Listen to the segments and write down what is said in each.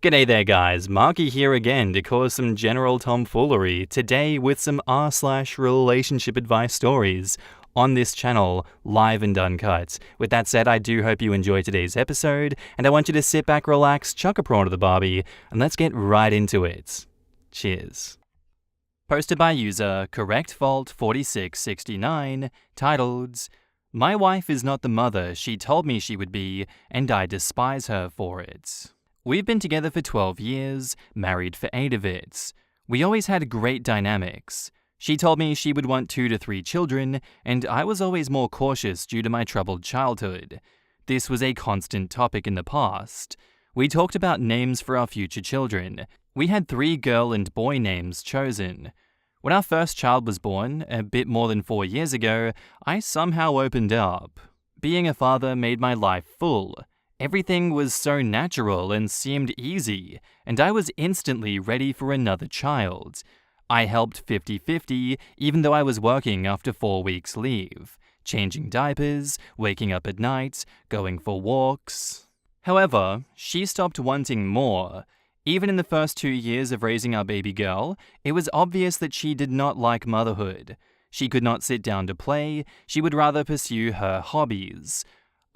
G'day there guys, Marky here again to cause some general tomfoolery, today with some r/relationship advice stories on this channel, live and uncut. With that said, I do hope you enjoy today's episode, and I want you to sit back, relax, chuck a prawn to the barbie, and let's get right into it. Cheers. Posted by user CorrectFault4669, titled, "My wife is not the mother she told me she would be, and I despise her for it." We've been together for 12 years, married for 8 of it. We always had great dynamics. She told me she would want 2 to 3 children, and I was always more cautious due to my troubled childhood. This was a constant topic in the past. We talked about names for our future children. We had 3 girl and boy names chosen. When our first child was born, a bit more than 4 years ago, I somehow opened up. Being a father made my life full. Everything was so natural and seemed easy, and I was instantly ready for another child. I helped 50-50 even though I was working after 4 weeks leave, changing diapers, waking up at night, going for walks. However, she stopped wanting more. Even in the first 2 years of raising our baby girl, it was obvious that she did not like motherhood. She could not sit down to play, she would rather pursue her hobbies.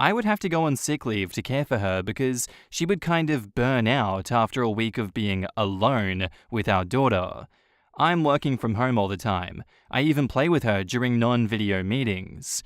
I would have to go on sick leave to care for her because she would kind of burn out after a week of being alone with our daughter. I'm working from home all the time. I even play with her during non-video meetings.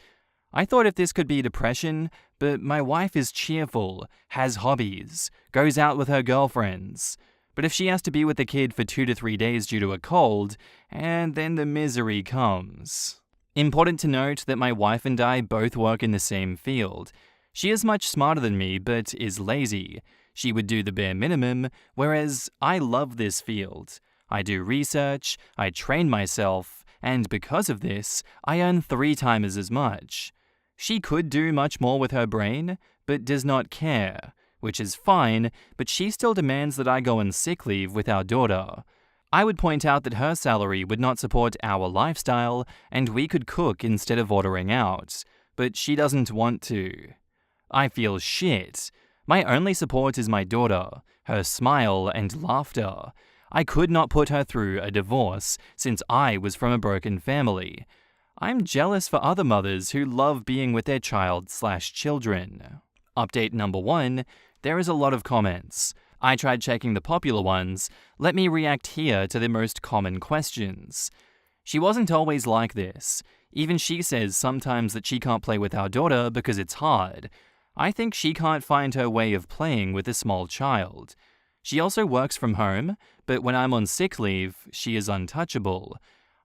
I thought if this could be depression, but my wife is cheerful, has hobbies, goes out with her girlfriends. But if she has to be with the kid for 2 to 3 days due to a cold, and then the misery comes. Important to note that my wife and I both work in the same field. She is much smarter than me, but is lazy. She would do the bare minimum, whereas I love this field. I do research, I train myself, and because of this, I earn 3 times as much. She could do much more with her brain, but does not care, which is fine, but she still demands that I go on sick leave with our daughter. I would point out that her salary would not support our lifestyle, and we could cook instead of ordering out, but she doesn't want to. I feel shit. My only support is my daughter, her smile and laughter. I could not put her through a divorce since I was from a broken family. I'm jealous for other mothers who love being with their child/children. Update number 1, there is a lot of comments. I tried checking the popular ones. Let me react here to the most common questions. She wasn't always like this. Even she says sometimes that she can't play with our daughter because it's hard. I think she can't find her way of playing with a small child. She also works from home, but when I'm on sick leave, she is untouchable.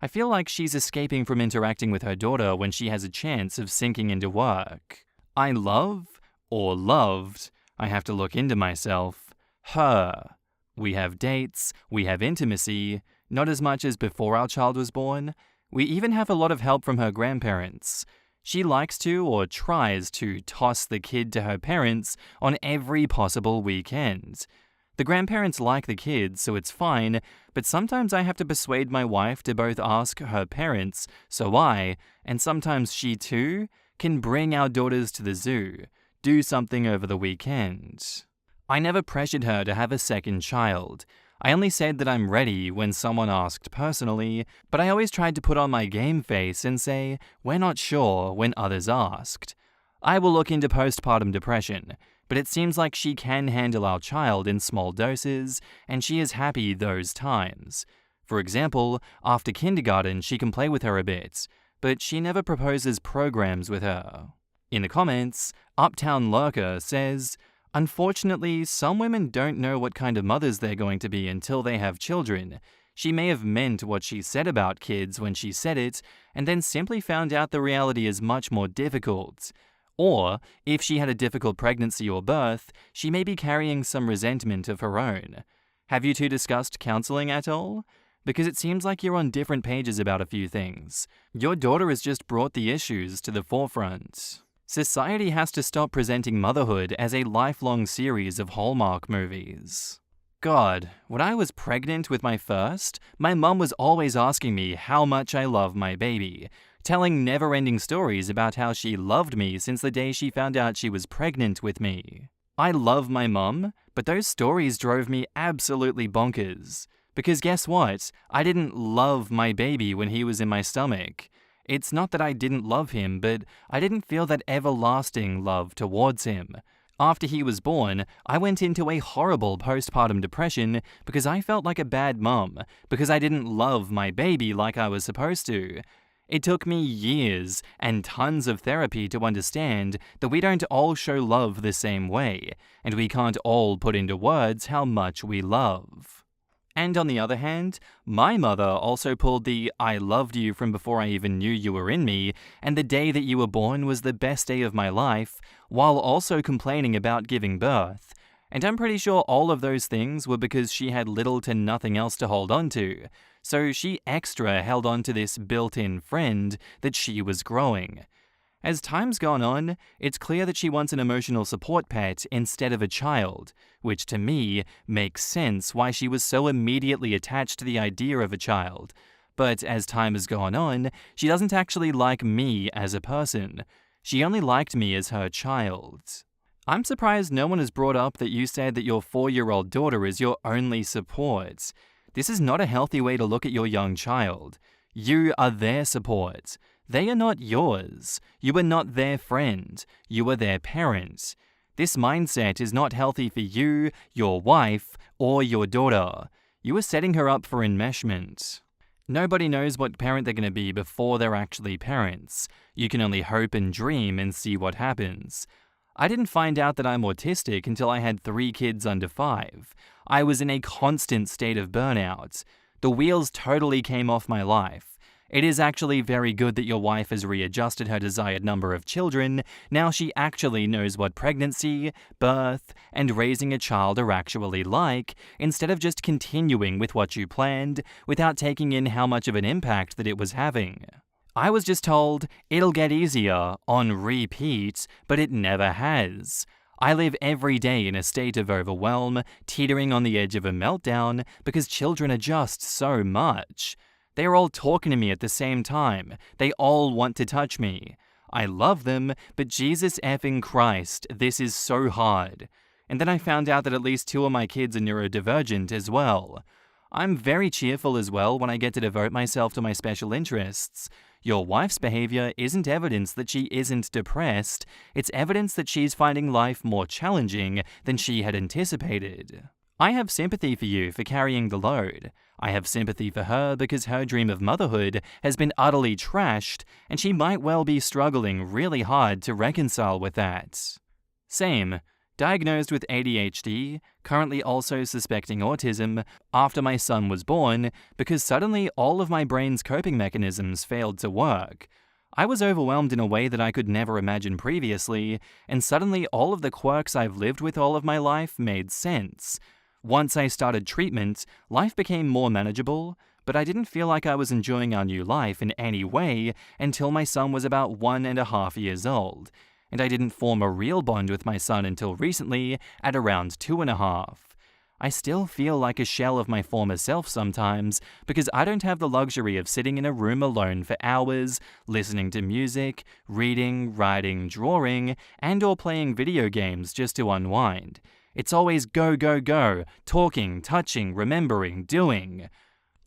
I feel like she's escaping from interacting with her daughter when she has a chance of sinking into work. I love, or loved, I have to look into myself, her. We have dates, we have intimacy, not as much as before our child was born. We even have a lot of help from her grandparents. She likes to or tries to toss the kid to her parents on every possible weekend. The grandparents like the kids, so it's fine, but sometimes I have to persuade my wife to both ask her parents, so I, and sometimes she too, can bring our daughters to the zoo, do something over the weekend. I never pressured her to have a second child. I only said that I'm ready when someone asked personally, but I always tried to put on my game face and say, we're not sure when others asked. I will look into postpartum depression, but it seems like she can handle our child in small doses, and she is happy those times. For example, after kindergarten she can play with her a bit, but she never proposes programs with her. In the comments, Uptown Lurker says, "Unfortunately, some women don't know what kind of mothers they're going to be until they have children. She may have meant what she said about kids when she said it, and then simply found out the reality is much more difficult. Or, if she had a difficult pregnancy or birth, she may be carrying some resentment of her own. Have you two discussed counseling at all? Because it seems like you're on different pages about a few things. Your daughter has just brought the issues to the forefront." Society has to stop presenting motherhood as a lifelong series of Hallmark movies. God, when I was pregnant with my first, my mum was always asking me how much I love my baby, telling never-ending stories about how she loved me since the day she found out she was pregnant with me. I love my mum, But those stories drove me absolutely bonkers. Because guess what? I didn't love my baby when he was in my stomach. It's not that I didn't love him, but I didn't feel that everlasting love towards him. After he was born, I went into a horrible postpartum depression because I felt like a bad mum, because I didn't love my baby like I was supposed to. It took me years and tons of therapy to understand that we don't all show love the same way, and we can't all put into words how much we love. And on the other hand, my mother also pulled the "I loved you from before I even knew you were in me, and the day that you were born was the best day of my life," while also complaining about giving birth. And I'm pretty sure all of those things were because she had little to nothing else to hold on to. So she extra held on to this built-in friend that she was growing. As time's gone on, it's clear that she wants an emotional support pet instead of a child, which to me makes sense why she was so immediately attached to the idea of a child. But as time has gone on, she doesn't actually like me as a person. She only liked me as her child. I'm surprised no one has brought up that you said that your 4-year-old daughter is your only support. This is not a healthy way to look at your young child. You are their support. They are not yours. You are not their friend. You are their parent. This mindset is not healthy for you, your wife, or your daughter. You are setting her up for enmeshment. Nobody knows what parent they're going to be before they're actually parents. You can only hope and dream and see what happens. I didn't find out that I'm autistic until I had 3 kids under 5. I was in a constant state of burnout. The wheels totally came off my life. It is actually very good that your wife has readjusted her desired number of children. Now she actually knows what pregnancy, birth, and raising a child are actually like, instead of just continuing with what you planned without taking in how much of an impact that it was having. I was just told, it'll get easier, on repeat, but it never has. I live every day in a state of overwhelm, teetering on the edge of a meltdown, because children are just so much. They are all talking to me at the same time. They all want to touch me. I love them, but Jesus effing Christ, this is so hard. And then I found out that at least 2 of my kids are neurodivergent as well. I'm very cheerful as well when I get to devote myself to my special interests. Your wife's behavior isn't evidence that she isn't depressed, it's evidence that she's finding life more challenging than she had anticipated. I have sympathy for you for carrying the load. I have sympathy for her because her dream of motherhood has been utterly trashed, and she might well be struggling really hard to reconcile with that. Same. Diagnosed with ADHD, currently also suspecting autism, after my son was born, because suddenly all of my brain's coping mechanisms failed to work. I was overwhelmed in a way that I could never imagine previously, and suddenly all of the quirks I've lived with all of my life made sense. Once I started treatment, life became more manageable, but I didn't feel like I was enjoying our new life in any way until my son was about 1.5 years old. And I didn't form a real bond with my son until recently, at around 2.5. I still feel like a shell of my former self sometimes, because I don't have the luxury of sitting in a room alone for hours, listening to music, reading, writing, drawing, and/or playing video games just to unwind. It's always go, go, go, talking, touching, remembering, doing.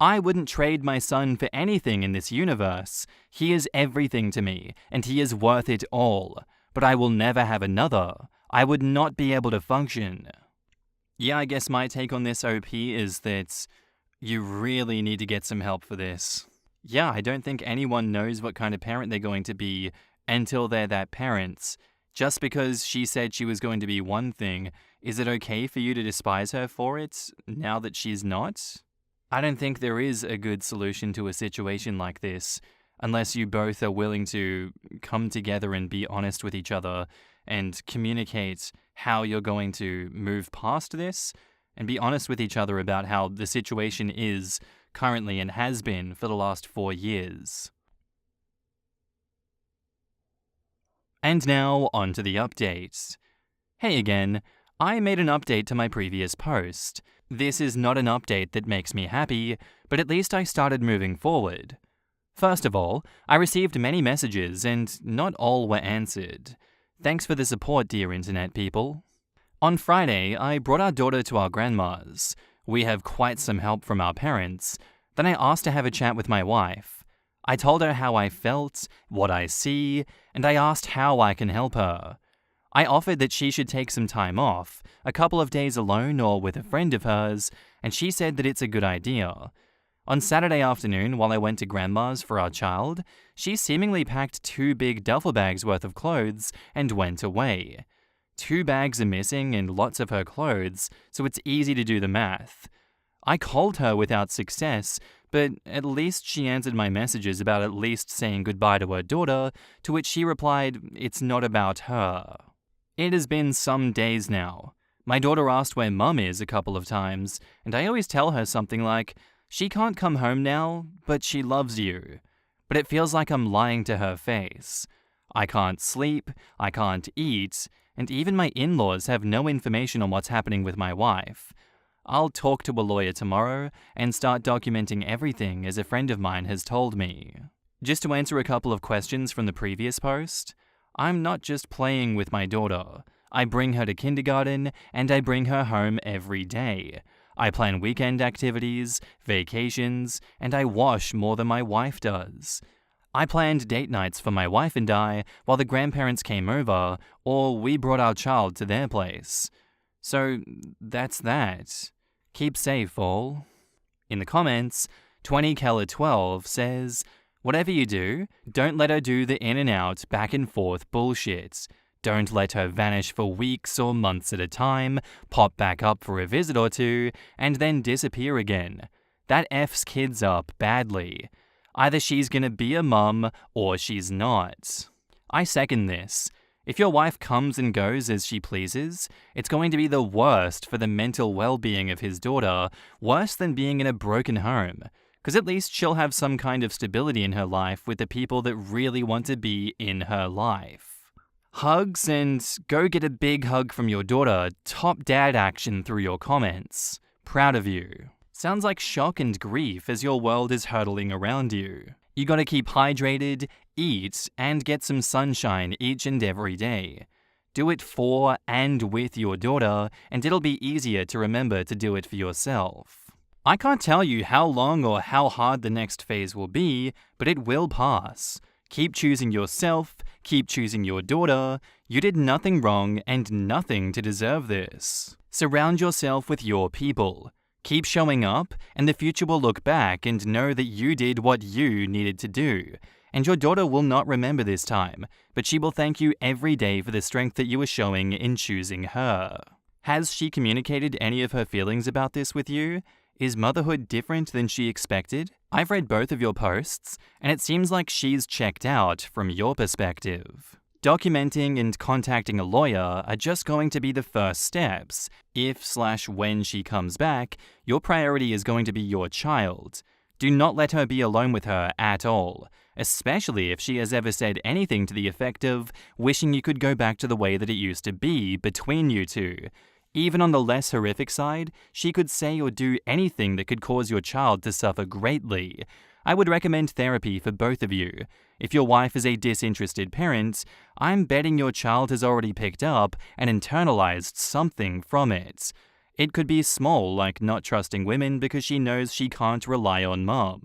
I wouldn't trade my son for anything in this universe. He is everything to me, and he is worth it all. But I will never have another. I would not be able to function. Yeah, I guess my take on this, OP, is that you really need to get some help for this. Yeah, I don't think anyone knows what kind of parent they're going to be until they're that parent. Just because she said she was going to be one thing, is it okay for you to despise her for it, now that she's not? I don't think there is a good solution to a situation like this, unless you both are willing to come together and be honest with each other and communicate how you're going to move past this and be honest with each other about how the situation is currently and has been for the last 4 years. And now, on to the updates. Hey again, I made an update to my previous post. This is not an update that makes me happy, but at least I started moving forward. First of all, I received many messages and not all were answered. Thanks for the support, dear internet people. On Friday, I brought our daughter to our grandma's. We have quite some help from our parents. Then I asked to have a chat with my wife. I told her how I felt, what I see, and I asked how I can help her. I offered that she should take some time off, a couple of days alone or with a friend of hers, and she said that it's a good idea. On Saturday afternoon, while I went to Grandma's for our child, she seemingly packed 2 big duffel bags worth of clothes and went away. 2 bags are missing and lots of her clothes, so it's easy to do the math. I called her without success, but at least she answered my messages about at least saying goodbye to her daughter, to which she replied, "It's not about her." It has been some days now. My daughter asked where Mum is a couple of times, and I always tell her something like, "She can't come home now, but she loves you." But it feels like I'm lying to her face. I can't sleep, I can't eat, and even my in-laws have no information on what's happening with my wife. I'll talk to a lawyer tomorrow and start documenting everything as a friend of mine has told me. Just to answer a couple of questions from the previous post, I'm not just playing with my daughter. I bring her to kindergarten and I bring her home every day. I plan weekend activities, vacations, and I wash more than my wife does. I planned date nights for my wife and I while the grandparents came over, or we brought our child to their place. So that's that. Keep safe, all. In the comments, 20Keller12 says, "Whatever you do, don't let her do the in and out, back and forth bullshit. Don't let her vanish for weeks or months at a time, pop back up for a visit or two, and then disappear again. That F's kids up badly. Either she's gonna be a mum or she's not." I second this. If your wife comes and goes as she pleases, it's going to be the worst for the mental well-being of his daughter, worse than being in a broken home. Because at least she'll have some kind of stability in her life with the people that really want to be in her life. Hugs, and go get a big hug from your daughter. Top dad action through your comments. Proud of you. Sounds like shock and grief as your world is hurtling around you. You gotta keep hydrated, eat, and get some sunshine each and every day. Do it for and with your daughter, and it'll be easier to remember to do it for yourself. I can't tell you how long or how hard the next phase will be, but it will pass. Keep choosing yourself, keep choosing your daughter. You did nothing wrong and nothing to deserve this. Surround yourself with your people. Keep showing up, and the future will look back and know that you did what you needed to do. And your daughter will not remember this time, but she will thank you every day for the strength that you were showing in choosing her. Has she communicated any of her feelings about this with you? Is motherhood different than she expected? I've read both of your posts, and it seems like she's checked out from your perspective. Documenting and contacting a lawyer are just going to be the first steps. If/when she comes back, your priority is going to be your child. Do not let her be alone with her at all, especially if she has ever said anything to the effect of wishing you could go back to the way that it used to be between you two. Even on the less horrific side, she could say or do anything that could cause your child to suffer greatly. I would recommend therapy for both of you. If your wife is a disinterested parent, I'm betting your child has already picked up and internalized something from it. It could be small, like not trusting women because she knows she can't rely on mom.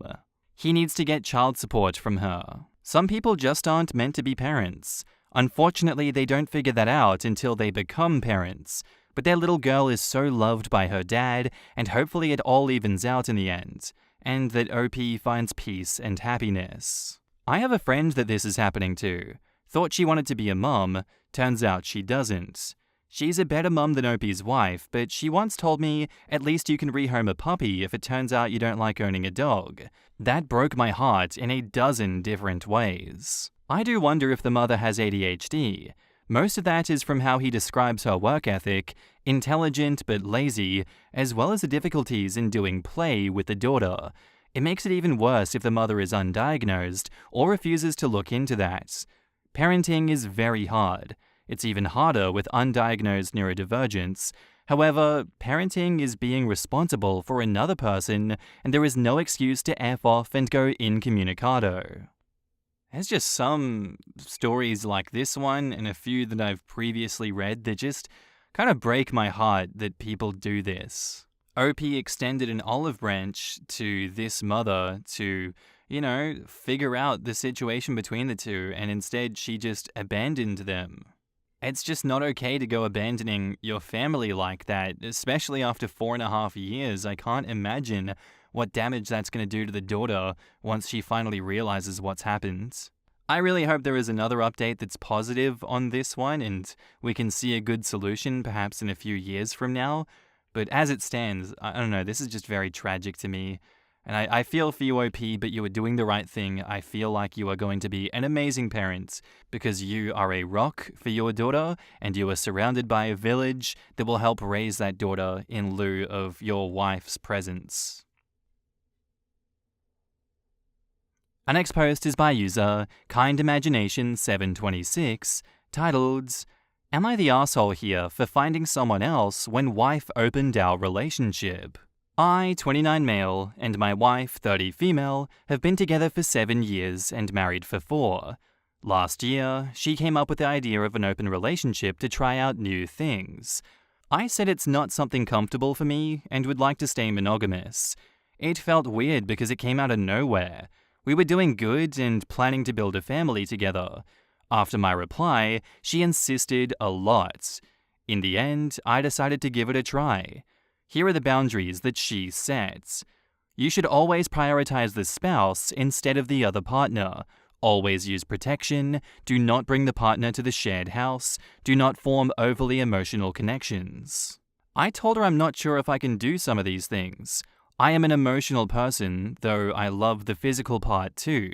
He needs to get child support from her. Some people just aren't meant to be parents. Unfortunately, they don't figure that out until they become parents. But their little girl is so loved by her dad, and hopefully it all evens out in the end, and that OP finds peace and happiness. I have a friend that this is happening to. Thought she wanted to be a mum, turns out she doesn't. She's a better mum than OP's wife, but she once told me, at least you can rehome a puppy if it turns out you don't like owning a dog. That broke my heart in a dozen different ways. I do wonder if the mother has ADHD. Most of that is from how he describes her work ethic, intelligent but lazy, as well as the difficulties in doing play with the daughter. It makes it even worse if the mother is undiagnosed or refuses to look into that. Parenting is very hard. It's even harder with undiagnosed neurodivergence. However, parenting is being responsible for another person, and there is no excuse to F off and go incommunicado. There's just some stories like this one and a few that I've previously read that just kind of break my heart that people do this. OP extended an olive branch to this mother to, figure out the situation between the two, and instead she just abandoned them. It's just not okay to go abandoning your family like that, especially after 4.5 years. I can't imagine what damage that's going to do to the daughter once she finally realizes what's happened. I really hope there is another update that's positive on this one and we can see a good solution perhaps in a few years from now. But as it stands, I don't know, this is just very tragic to me. And I feel for you, OP, but you are doing the right thing. I feel like you are going to be an amazing parent because you are a rock for your daughter and you are surrounded by a village that will help raise that daughter in lieu of your wife's presence. Our next post is by user KindImagination726, titled, "Am I the asshole here for finding someone else when wife opened our relationship? I, 29 male, and my wife, 30 female, have been together for 7 years and married for 4. Last year, she came up with the idea of an open relationship to try out new things. I said it's not something comfortable for me and would like to stay monogamous. It felt weird because it came out of nowhere. We were doing good and planning to build a family together. After my reply, she insisted a lot. In the end, I decided to give it a try. Here are the boundaries that she sets. You should always prioritize the spouse instead of the other partner. Always use protection. Do not bring the partner to the shared house. Do not form overly emotional connections." I told her I'm not sure if I can do some of these things. I am an emotional person, though I love the physical part too.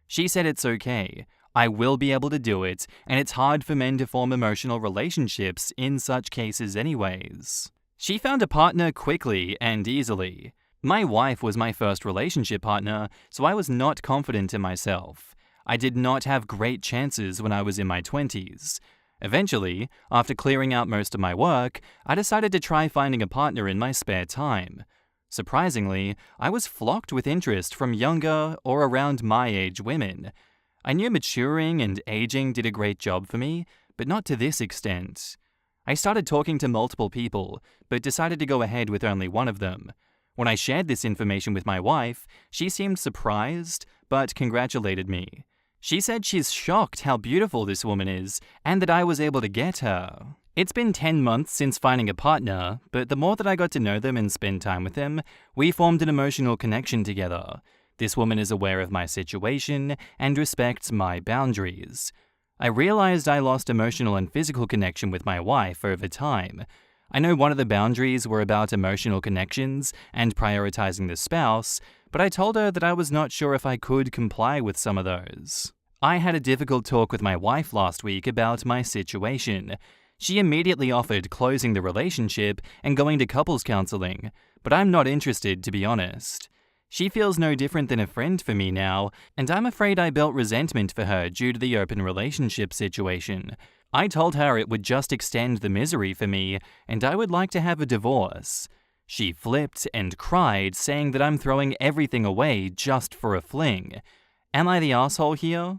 She said it's okay. I will be able to do it, and it's hard for men to form emotional relationships in such cases anyways. She found a partner quickly and easily. My wife was my first relationship partner, so I was not confident in myself. I did not have great chances when I was in my 20s. Eventually, after clearing out most of my work, I decided to try finding a partner in my spare time. Surprisingly, I was flocked with interest from younger or around my age women. I knew maturing and aging did a great job for me, but not to this extent. I started talking to multiple people, but decided to go ahead with only one of them. When I shared this information with my wife, she seemed surprised, but congratulated me. She said she's shocked how beautiful this woman is, and that I was able to get her. It's been 10 months since finding a partner, but the more that I got to know them and spend time with them, we formed an emotional connection together. This woman is aware of my situation and respects my boundaries. I realized I lost emotional and physical connection with my wife over time. I know one of the boundaries were about emotional connections and prioritizing the spouse, but I told her that I was not sure if I could comply with some of those. I had a difficult talk with my wife last week about my situation. She immediately offered closing the relationship and going to couples counseling, but I'm not interested, to be honest. She feels no different than a friend for me now, and I'm afraid I built resentment for her due to the open relationship situation. I told her it would just extend the misery for me, and I would like to have a divorce. She flipped and cried, saying that I'm throwing everything away just for a fling. Am I the asshole here?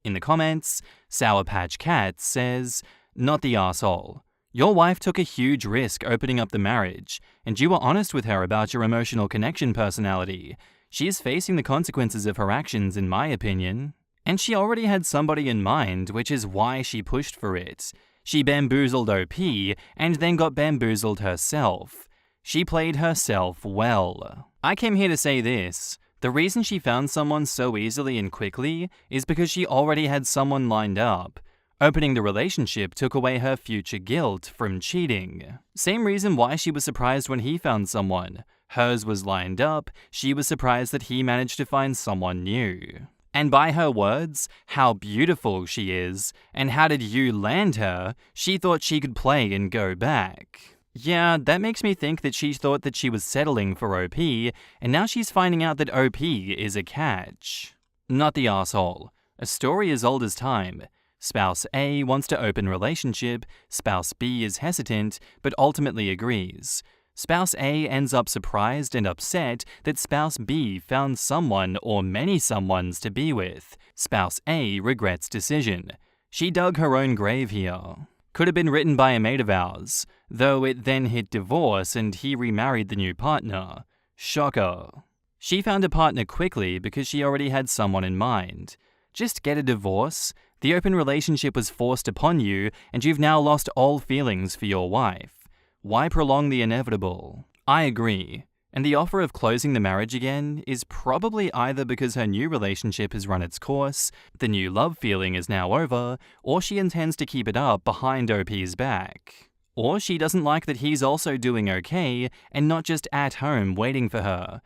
In the comments, Sour Patch Cat says, "Not the asshole. Your wife took a huge risk opening up the marriage, and you were honest with her about your emotional connection personality. She is facing the consequences of her actions, in my opinion. And she already had somebody in mind, which is why she pushed for it. She bamboozled OP, and then got bamboozled herself. She played herself well. I came here to say this. The reason she found someone so easily and quickly is because she already had someone lined up. Opening the relationship took away her future guilt from cheating. Same reason why she was surprised when he found someone. Hers was lined up, she was surprised that he managed to find someone new. And by her words, how beautiful she is, and how did you land her, she thought she could play and go back. Yeah, that makes me think that she thought that she was settling for OP, and now she's finding out that OP is a catch. Not the asshole. A story as old as time. Spouse A wants to open relationship, spouse B is hesitant, but ultimately agrees. Spouse A ends up surprised and upset that spouse B found someone or many someones to be with. Spouse A regrets decision. She dug her own grave here. Could have been written by a mate of ours. though it then hit divorce and he remarried the new partner. Shocker. She found a partner quickly because she already had someone in mind. Just get a divorce. The open relationship was forced upon you, and you've now lost all feelings for your wife. Why prolong the inevitable? I agree. And the offer of closing the marriage again is probably either because her new relationship has run its course, the new love feeling is now over, or she intends to keep it up behind OP's back. Or she doesn't like that he's also doing okay and not just at home waiting for her.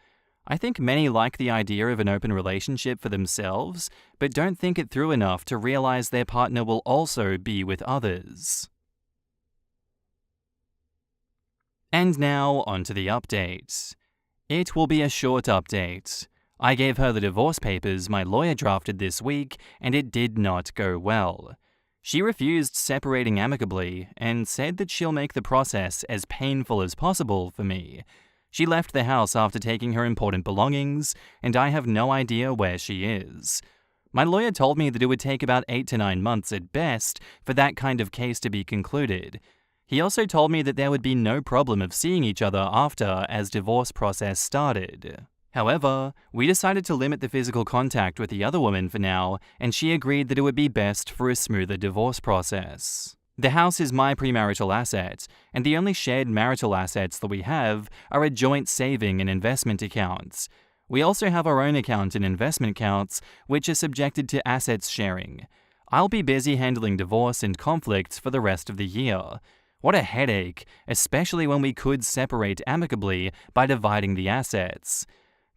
I think many like the idea of an open relationship for themselves, but don't think it through enough to realize their partner will also be with others. And now, onto the update. It will be a short update. I gave her the divorce papers my lawyer drafted this week, and it did not go well. She refused separating amicably and said that she'll make the process as painful as possible for me. She left the house after taking her important belongings, and I have no idea where she is. My lawyer told me that it would take about 8 to 9 months at best for that kind of case to be concluded. He also told me that there would be no problem of seeing each other after as divorce process started. However, we decided to limit the physical contact with the other woman for now, and she agreed that it would be best for a smoother divorce process. The house is my premarital asset, and the only shared marital assets that we have are a joint saving and investment accounts. We also have our own account and investment accounts, which are subjected to assets sharing. I'll be busy handling divorce and conflicts for the rest of the year. What a headache, especially when we could separate amicably by dividing the assets.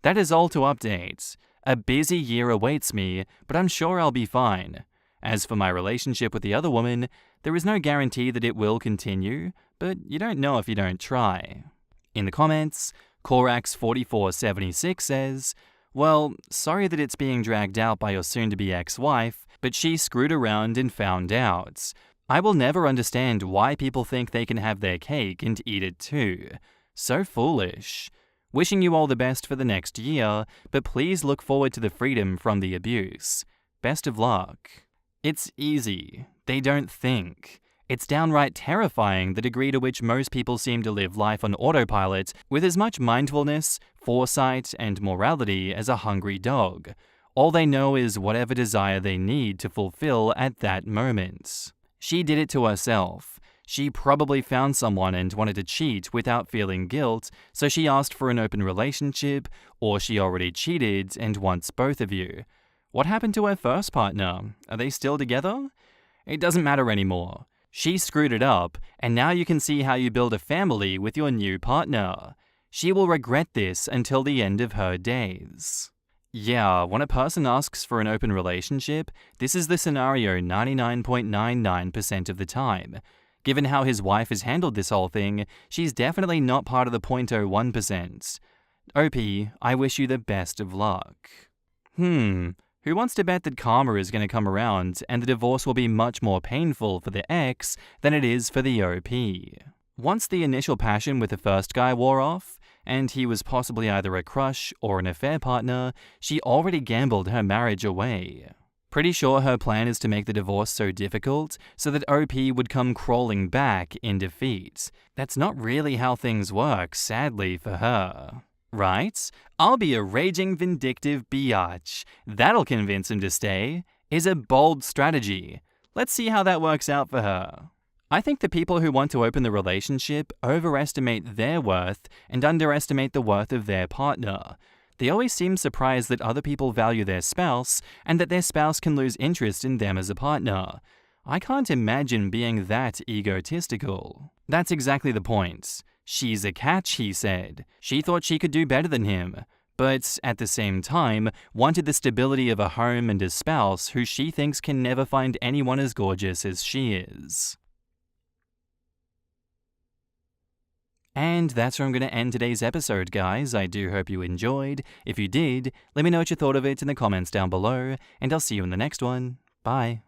That is all to update. A busy year awaits me, but I'm sure I'll be fine. As for my relationship with the other woman, there is no guarantee that it will continue, but you don't know if you don't try. In the comments, Corax4476 says, "Well, sorry that it's being dragged out by your soon-to-be ex-wife, but she screwed around and found out. I will never understand why people think they can have their cake and eat it too. So foolish. Wishing you all the best for the next year, but please look forward to the freedom from the abuse. Best of luck." It's easy. They don't think. It's downright terrifying the degree to which most people seem to live life on autopilot with as much mindfulness, foresight, and morality as a hungry dog. All they know is whatever desire they need to fulfill at that moment. She did it to herself. She probably found someone and wanted to cheat without feeling guilt, so she asked for an open relationship, or she already cheated and wants both of you. What happened to her first partner? Are they still together? It doesn't matter anymore. She screwed it up, and now you can see how you build a family with your new partner. She will regret this until the end of her days. Yeah, when a person asks for an open relationship, this is the scenario 99.99% of the time. Given how his wife has handled this whole thing, she's definitely not part of the 0.01%. OP, I wish you the best of luck. Who wants to bet that karma is going to come around and the divorce will be much more painful for the ex than it is for the OP? Once the initial passion with the first guy wore off, and he was possibly either a crush or an affair partner, she already gambled her marriage away. Pretty sure her plan is to make the divorce so difficult so that OP would come crawling back in defeat. That's not really how things work, sadly for her. Right? I'll be a raging vindictive biatch. That'll convince him to stay. Is a bold strategy. Let's see how that works out for her. I think the people who want to open the relationship overestimate their worth and underestimate the worth of their partner. They always seem surprised that other people value their spouse and that their spouse can lose interest in them as a partner. I can't imagine being that egotistical. That's exactly the point. She's a catch, he said. She thought she could do better than him, but at the same time wanted the stability of a home and a spouse who she thinks can never find anyone as gorgeous as she is. And that's where I'm going to end today's episode, guys. I do hope you enjoyed. If you did, let me know what you thought of it in the comments down below, and I'll see you in the next one. Bye.